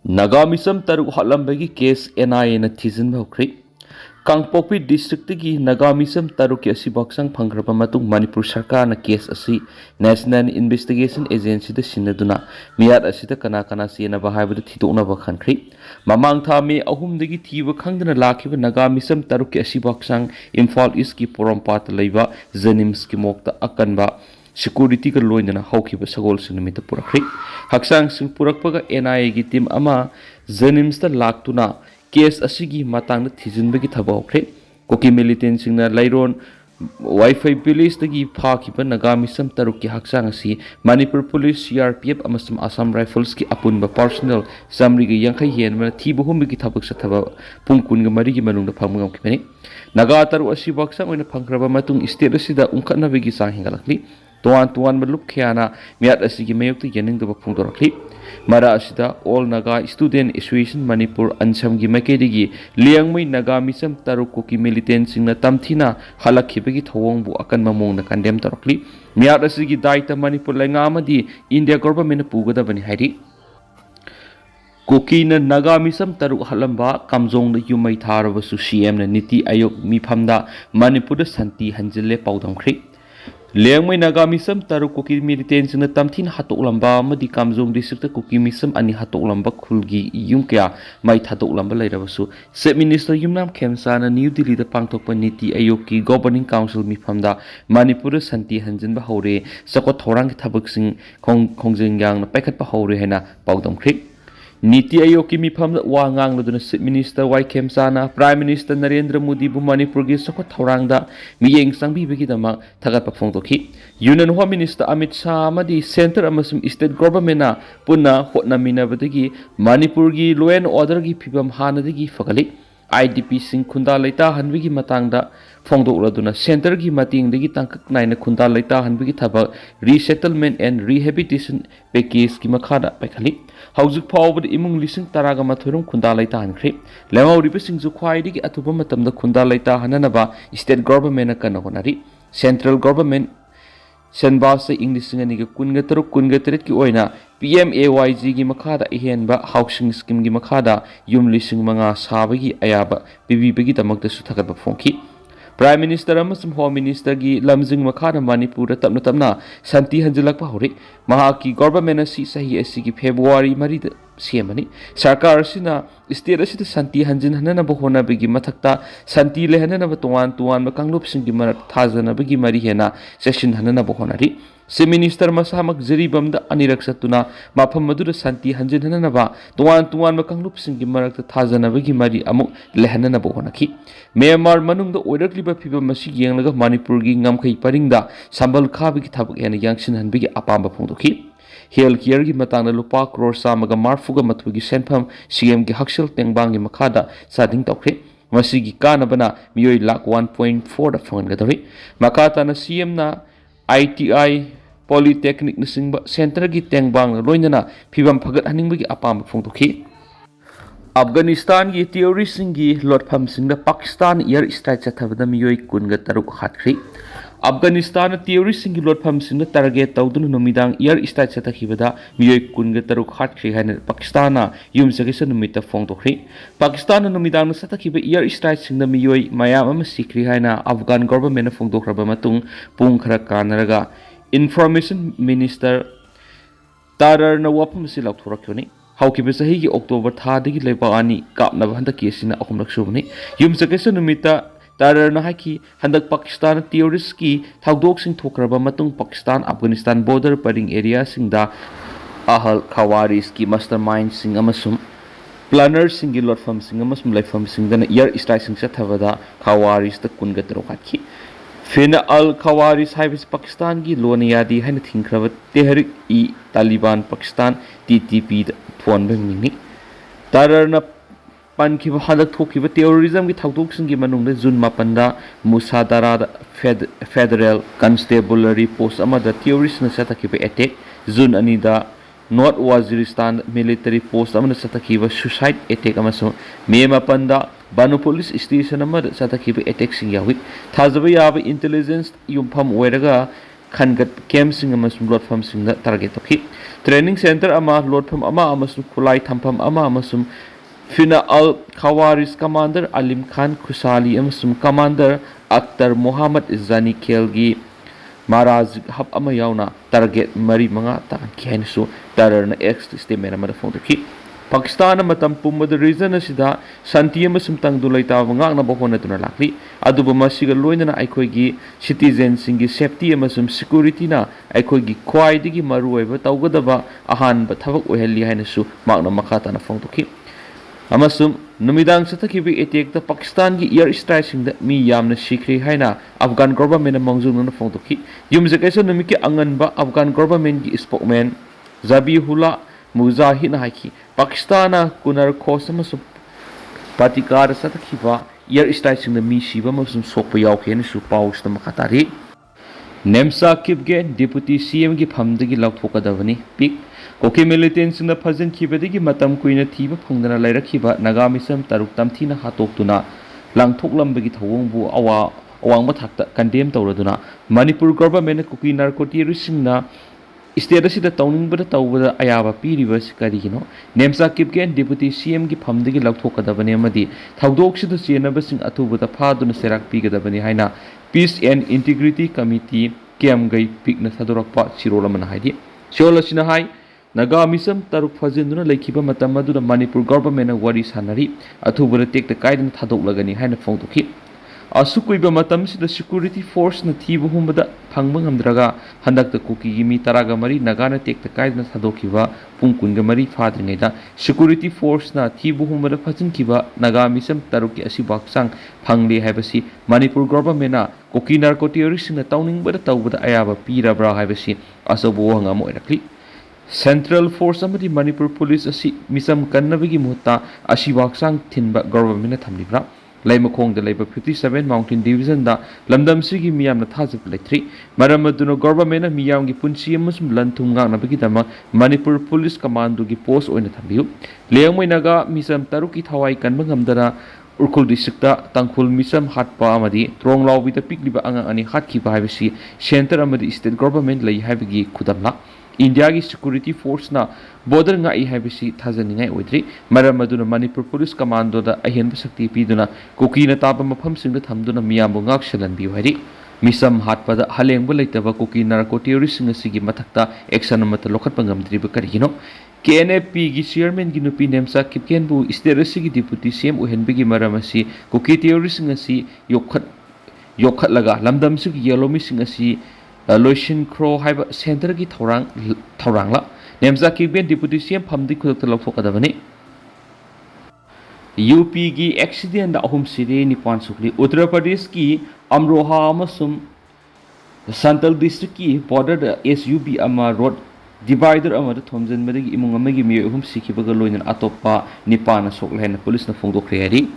Naga misam taruk hatlambagi case NIA na thizin bhaukri Kangpokpi district gi Naga misam taruk asi baksang phangraba matung Manipur sarkar na case asi National Investigation Agency da sinaduna miyat asida kana kana sena bahaibu thidokna ba khankhri mamang tha me ahum dagi thiba khangdana lakhiba Naga misam taruk asi baksang Imphal East ki Porompat leiba Jenims ki mokta akanba security ka loinana hawkiba sagol sinamita purakri haksang sing purakpaga NIA gi team ama Jenims ta laktuna case asigi matang na thijinbagi thabawkhre koki militant singna lairon wifi police tagi phakiba Naga misam taruk ki haksang asi Manipur police CRPF amasum Assam Rifles ki apunba personnel samri gi yankhai henma thibuhum gi thabak sathaba pungkun ga mari gi manung da phangmangam kibani Naga taru asi baksang oina phangraba matung state asida ungkhatna bagi sang hingalakli tuan malup khiana miat asigi mayokti yening da phungdorakli mara asida all Naga student association Manipur ansam gi makedigi liangmai Naga misam taru koki militant singna tamthina halakhibagi thawong bu akan mamong na condemn tarakli miat asigi daita Manipur lenga amadi India government pugada bani hairi koki na Naga misam taru halamba kamjong na yumai tharabasu CM na Niti Ayog mifamda Manipur da Santi Hanjillakle paudamkhri Liangmai Naga misam taru koki militant singna tamthin hatoklamba amadi kamjong district koki misam ani hatoklamba khulgi yumkya mai thatoklamba lairabasu Chief Minister Yumnam Khemchand na New Delhi da pangthokpa Niti Ayog ki Governing Council mifamda Manipur Santi Hanjinba hore sakot thorang ki thabak sing khongjingyang na paikhatpa hore haina paudamkhri Niti Ayog ki mifamda wa ngangloduna Chief Minister Y Khemchand na Prime Minister Narendra Modi bu Manipur gi sakot thorangda miyeng sangbibagi dama thagatpa phongtokhi Union Home Minister Amit Shah amadi center amasum state government na punna hotnaminabadagi Manipur gi law and order gi phibam hanadagi fagali IDP sing khunda leita hanbigi matangda phongdokladuna center gi mating dagi tangkak naina khunda leita hanbigi thaba resettlement and rehabilitation package ki makhada paikali haujuk phawbad imung lising taraga mathurum khunda leita hankhri lemawriba singju khwaidigi athuba matamda khunda leita hananaba state government na kana honari central government Senbasa English ngani ga kunga tarit ki oina PMAYG gi makhada ihenba housing scheme gi makhada yum lising manga sabagi ayaba bibigi tamakta su thagatba phongki Prime Minister amasum Home Minister gi lamjing makhada Manipur tapna Santi Hanjillakle hori mahaki government asi sahi asi gi February mari semani sarkar sina state asida Santi hanjin hanana bohona bigi mathakta Santi le hanana tuan makanglup singi marat thajana bigi mari hena session hanana bohonari Chief Minister masamak jeribamda anirak satuna mafam madura Santi hanjin hanana ba tuan makanglup singi marat thajana bigi mari amuk le hanana bohonaki Myanmar manungda oirakliba phiba masi yenglaga Manipur gi ngamkhai paringda sambal khabigi thabak hena yangsin hanbigi apamba phongdoki Health care gi matangna lupa crore samaga marfuga mathugi senpham CM gi haksil tengbang gi makhada sading tokre masigi kanabana miyoi lakh 1.4 da phongadori makata na CM na ITI Polytechnic na singba center gi tengbang loinana phibam phagat haningbagi apam phongtokhi Afghanistan gi terrorist singi lotpham singda Pakistan airstrike chathabada miyoi kunga taruk khatkri Afghanistan terrorist singi lotpham singda target tawdun numidang airstrike chathakibada miyoi kunga taruk khatkri haina Pakistan yum sagisa numita phongtokri Pakistan numidang sathakiba airstrike singda miyoi mayam ama sikri haina Afghan government phongdokraba matung pung khara kanaraga Information Minister Tarar na wapam si Laothokhre Haukiba sahi gi October thadagi lebaani kapna handa kesina ahumlak subani yum sakesa numita tarar na haki handak Pakistan terrorist ki thagdok sing thokraba matung Pakistan Afghanistan border paring area singda ahal khawaris ki mastermind sing amasum planner sing gi lotfam sing amasum laifam sing dana air strike sing sathavada khawaris ta kunga tarokhatki Fina al-Khawaris haibis Pakistan gi loniyadi haina thingkraba Tehrik i Taliban Pakistan TTP thon bengni tararna pankhiba hadak thokiba terrorism gi thagdok singi manungda June 8 da Musadara Federal Constabulary Post amada terrorist na satakiba attack June 2 da North Waziristan military post amana satakiba suicide attack amaso May 8 da Banu police station amada satakiba attack sing yawi thajaba yaba intelligence yumpham oiraga खनगत कैम्पसिंग अमसुम लोटफमसिंग target तौखि training centre अमा लोटफम अमा अमसुम खुलाई थमफम अमा अमसुम फिना अल खवारिस कमांडर अलीम खान खुसाली अमसुम कमांडर अख्तर मोहम्मद जानी खेलगी महाराज हब अमा यावना टारगेट मरी मंगा तांखि हाइनसु टेरर न एक्स स्टेटमेंट अमा फोंदोखि पाकिस्तान मतम पुमद रीजन असिदा शांति अमसुम तंगदु लैताब ngangnaba honatuna lakli adubu masiga loinana aikhoigi citizen singi safety amasum security na aikhoigi khwaidigi maruoiba tawgadaba ahanba thabak ohelli hainasu magna makhatana phongdokhi amasum numidang satakhibi attack ta Pakistan gi air strike singda mi yamna sikri haina Afghan government mangjungna phongdokhi yumje kaisa numiki anganba Afghan government gi spokesman Zabihullah Mujahid haiki Pakistan kunar khosam su patikar satakhiba air strike singda mi siba masum sokpa yawkhen su paus ta makatari nemsa kibge deputy CM gi phamdagi lauthokadabani pik koki militants na phajin khibadagi matam kuina thiba phungdana lairakhiba naga misam taruk tamthina hatoktuna langthoklambagi thawongbu awangba thakta condemn tawraduna Manipur government koki narcotic singna state asida tawningbada tawbada ayaba piriba karigino nemsa kipgen deputy CM gi phamdagi lauthokadabani amadi thawdoksida chenabasing athubada phaduna serak pigadabani haina peace and integrity committee kemgai pikna thadorakpa sirolamana haidi cholasina hai naga misam taruk phajinduna laikhiba matam aduna Manipur government na wari sanari athubada tekta kaidana thadoklagani haina phongdokhi asukuyba matam sida security force na thibu humbada phangba ngamdraga handakta kuki gi mi taraga mari nagana tekta kaidna thadokhiba pungkunga mari phadringaida security force na thibu humbada phajinkiba naga misam taruki asi baksang phangli haibasi Manipur government na koki narcotic na tawningbada tawbada ayaba pirabra haibasi asobo hangamo erakli Central Force amadi Manipur Police asi misam kannabagi muhta asi baksang thinba government na thamlibra Laimakong da Labor 57 Mountain Division da lamdam sigi miyam na thajib laitri maramaduna government na miyam gi punchi amasum lanthum ngakna bagi dama Manipur Police Commando gi post oina thambiu leyangmoi naga misam taruki thawai kanba ngamdana Urkhul district da tangkhul misam hatpa amadi tronglawbi da pikliba angang ani hatkhiba haibasi center amadi state government lai haibagi khudamla India ki security force na border ngai haibasi thajaningai oidri maramaduna Manipur Police Commando da ahenba sakti piduna koki na taba mafam singda thamduna miyambu ngaksalan bi hairi misam hatpada halengba leitaba koki narcotic sing asigi mathakta action amata lokhatpa ngamdriba karigino KNP gi chairman gi nupi nemsa kipkenbu state asigi deputy CM ohenbigi maramasi koki terrorist sing asi yokhat laga lamdam sigi yellow sing asi Loishin Crow haiba center ki thorangla nemza kibgen deputy CM phamdi khudakta lauthokadabani UP gi accident da ahum sire nipan sukli Uttar Pradesh ki Amroha amasum Santal district ki border da SUV ama road divider ama da thomjan madagi imung amagi mi ahum sikhibaga loinan atoppa nipana Sokle na police na phongdokhre hari